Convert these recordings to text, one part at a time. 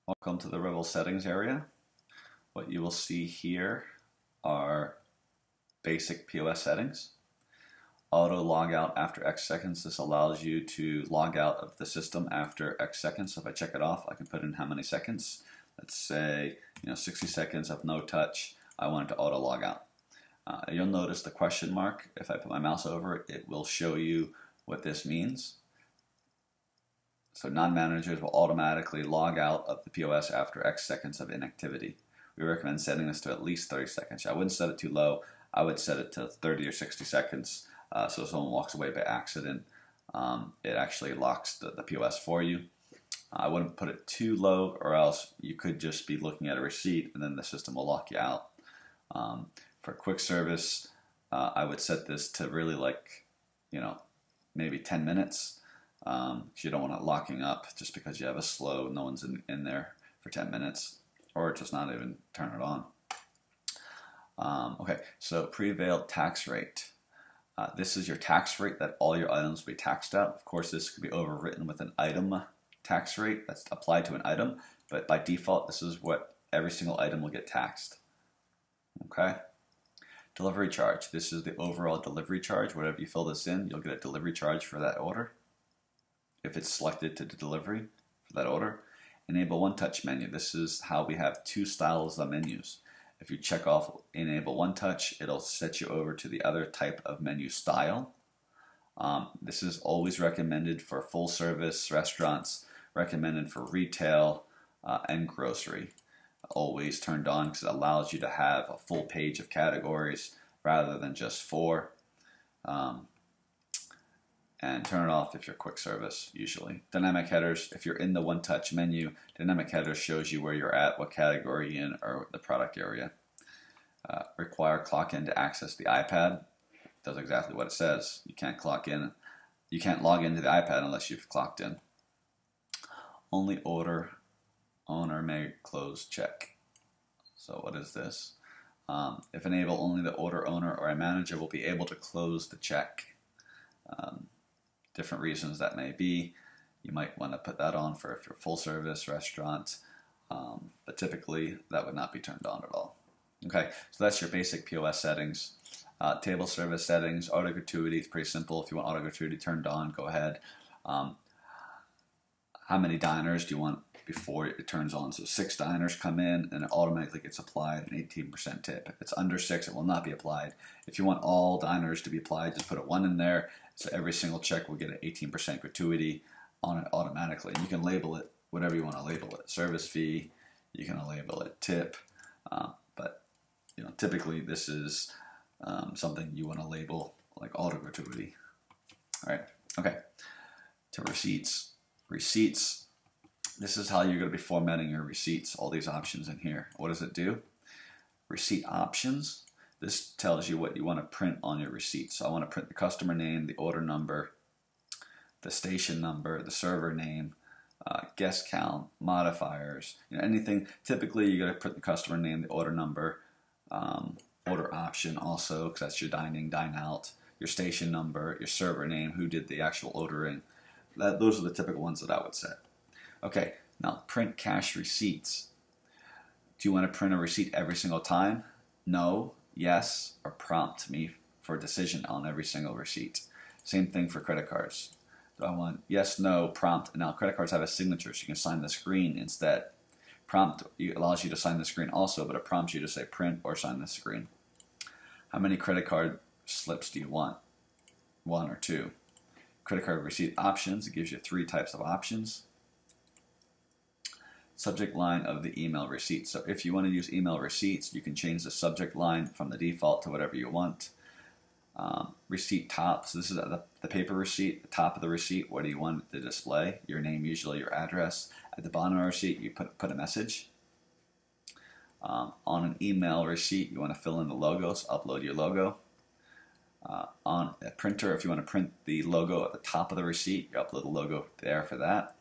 Welcome to the Revel settings area. What you will see here are basic POS settings. Auto log out after X seconds. This allows you to log out of the system after X seconds. So if I check it off, I can put in how many seconds. Let's say 60 seconds of no touch. I want it to auto log out. You'll notice the question mark. If I put my mouse over it, it will show you what this means. So non-managers will automatically log out of the POS after X seconds of inactivity. We recommend setting this to at least 30 seconds. I wouldn't set it too low. I would set it to 30 or 60 seconds. So if someone walks away by accident, it actually locks the POS for you. I wouldn't put it too low, or else you could just be looking at a receipt and then the system will lock you out. For quick service, I would set this to really maybe 10 minutes. You don't want it locking up just because you have a slow, no one's in there for 10 minutes, or just not even turn it on. Okay, so prevailed tax rate. This is your tax rate that all your items will be taxed at. Of course, this could be overwritten with an item tax rate that's applied to an item, but by default, this is what every single item will get taxed. Okay. Delivery charge. This is the overall delivery charge. Whatever you fill this in, you'll get a delivery charge for that order, if it's selected to the delivery for that order. Enable one-touch menu. This is how we have two styles of menus. If you check off enable one-touch, it'll set you over to the other type of menu style. This is always recommended for full-service restaurants, recommended for retail and grocery. Always turned on because it allows you to have a full page of categories rather than just 4. And turn it off if you're quick service, usually. Dynamic headers, if you're in the one-touch menu, dynamic headers shows you where you're at, what category you're in, or the product area. Require clock in to access the iPad. Does exactly what it says. You can't clock in. You can't log into the iPad unless you've clocked in. Only order owner may close check. So what is this? If enable, only the order owner or a manager will be able to close the check. Different reasons that may be. You might want to put that on for if you're full service restaurant, but typically that would not be turned on at all. Okay, so that's your basic POS settings. Table service settings, auto gratuity, it's pretty simple. If you want auto gratuity turned on, go ahead. How many diners do you want before it turns on? So 6 diners come in and it automatically gets applied an 18% tip. If it's under 6, it will not be applied. If you want all diners to be applied, just put a 1 in there. So every single check will get an 18% gratuity on it automatically. You can label it whatever you want to label it. Service fee, you can label it tip, but typically this is something you want to label like auto gratuity. All right, okay. To receipts. Receipts. This is how you're going to be formatting your receipts. All these options in here. What does it do? Receipt options. This tells you what you want to print on your receipt. So I want to print the customer name, the order number, the station number, the server name, guest count, modifiers, anything. Typically, you're going to print the customer name, the order number, order option also, because that's your dine-in, dine-out, your station number, your server name, who did the actual ordering. Those are the typical ones that I would set. Okay, now print cash receipts. Do you want to print a receipt every single time? No, yes, or prompt me for a decision on every single receipt. Same thing for credit cards. Do I want yes, no, prompt? Now credit cards have a signature, so you can sign the screen instead. Prompt allows you to sign the screen also, but it prompts you to say print or sign the screen. How many credit card slips do you want? 1 or 2. Credit card receipt options, it gives you 3 types of options. Subject line of the email receipt. So if you want to use email receipts, you can change the subject line from the default to whatever you want. Receipt top. So this is the paper receipt, the top of the receipt. What do you want it to display? Your name, usually your address. At the bottom of the receipt, you put a message. On an email receipt, you want to fill in the logos, upload your logo. On a printer, if you want to print the logo at the top of the receipt, you upload the logo there for that.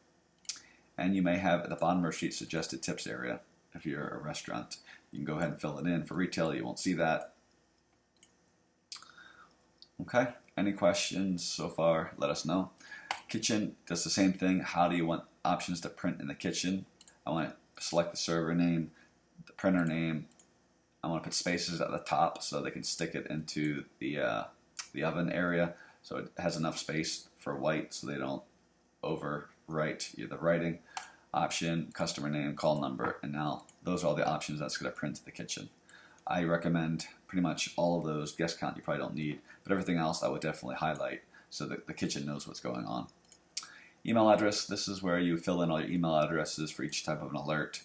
And you may have at the bottom of the receipt suggested tips area. If you're a restaurant, you can go ahead and fill it in. For retail, you won't see that. Okay, any questions so far? Let us know. Kitchen does the same thing. How do you want options to print in the kitchen? I want select the server name, the printer name. I want to put spaces at the top so they can stick it into the oven area, so it has enough space for white so they don't overwrite the writing. Option, customer name, call number, and now those are all the options that's going to print to the kitchen. I recommend pretty much all of those. Guest count you probably don't need, but everything else I would definitely highlight so that the kitchen knows what's going on. Email address, this is where you fill in all your email addresses for each type of an alert.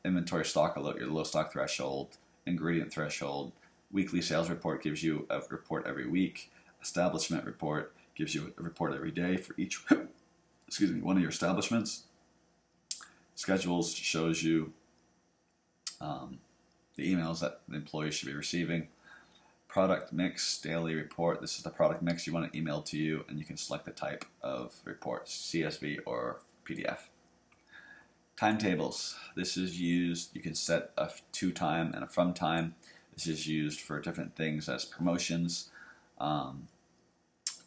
Inventory stock alert, your low stock threshold, ingredient threshold. Weekly sales report gives you a report every week. Establishment report gives you a report every day for each one of your establishments. Schedules shows you the emails that the employees should be receiving. Product mix daily report. This is the product mix you want to email to you, and you can select the type of report, CSV or PDF. Timetables. This is used, you can set a to time and a from time. This is used for different things as promotions.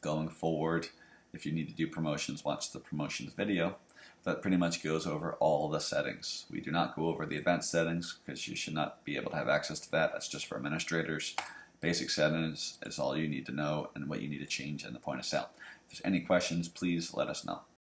Going forward, if you need to do promotions, watch the promotions video. That pretty much goes over all the settings. We do not go over the advanced settings because you should not be able to have access to that. That's just for administrators. Basic settings is all you need to know and what you need to change in the point of sale. If there's any questions, please let us know.